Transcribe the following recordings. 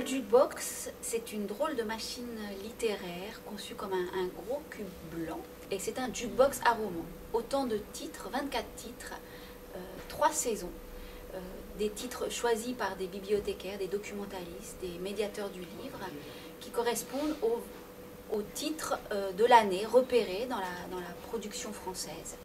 jukebox, c'est une drôle de machine littéraire conçue comme un gros cube blanc. Et c'est un jukebox à roman. Autant de titres, 24 titres, 3 saisons. Des titres choisis par des bibliothécaires, des documentalistes, des médiateurs du livre, qui correspondent aux titres de l'année repérés dans la production française.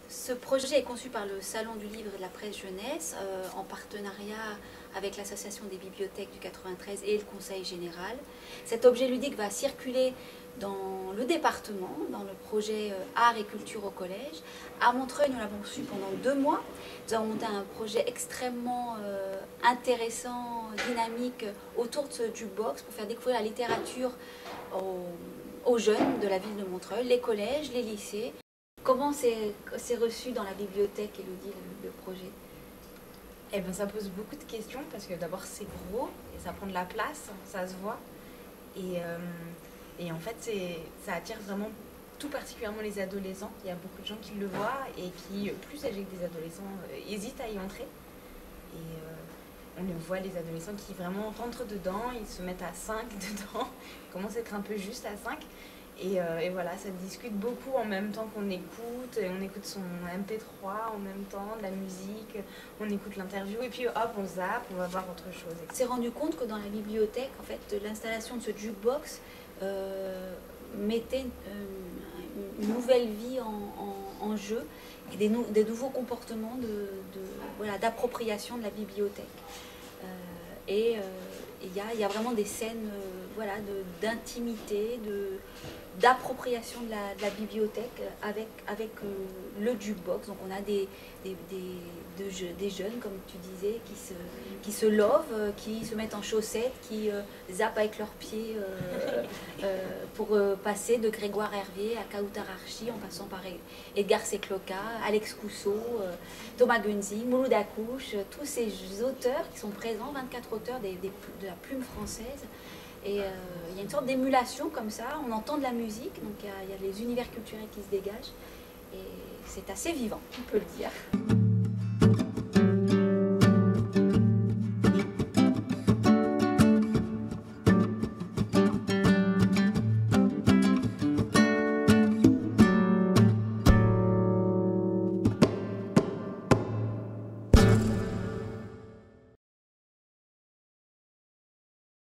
Ce projet est conçu par le Salon du Livre et de la Presse Jeunesse en partenariat avec l'Association des bibliothèques du 93 et le Conseil général. Cet objet ludique va circuler dans le département, dans le projet Art et Culture au Collège. À Montreuil, nous l'avons reçu pendant 2 mois. Nous avons monté un projet extrêmement intéressant, dynamique autour de ce jukebox pour faire découvrir la littérature aux jeunes de la ville de Montreuil, les collèges, les lycées. Comment c'est reçu dans la bibliothèque, Élodie, le projet? Eh ben, ça pose beaucoup de questions parce que d'abord c'est gros et ça prend de la place, ça se voit. Et en fait, ça attire vraiment tout particulièrement les adolescents. Il y a beaucoup de gens qui le voient et qui, plus âgés que des adolescents, hésitent à y entrer. Et on le voit, les adolescents qui vraiment rentrent dedans, ils se mettent à 5 dedans, commencent à être un peu juste à 5. Et voilà, ça discute beaucoup en même temps qu'on écoute, et on écoute son MP3 en même temps, de la musique, on écoute l'interview et puis hop, on zappe, on va voir autre chose. On s'est rendu compte que dans la bibliothèque, en fait, l'installation de ce jukebox mettait une nouvelle vie en jeu et des nouveaux comportements d'appropriation de la bibliothèque. Il y a vraiment des scènes d'intimité, d'appropriation de la bibliothèque avec le jukebox. Donc on a des jeunes, comme tu disais, qui se lovent, qui se mettent en chaussettes, qui zappent avec leurs pieds pour passer de Grégoire Hervier à Kautar Archi, en passant par Edgar Secloca, Alex Cousseau, Thomas Gunzi, Mouloud Akouche, tous ces auteurs qui sont présents, 24 auteurs de la plume française. Et il y a une sorte d'émulation comme ça, on entend de la musique, donc il y a les univers culturels qui se dégagent, et c'est assez vivant, on peut le dire.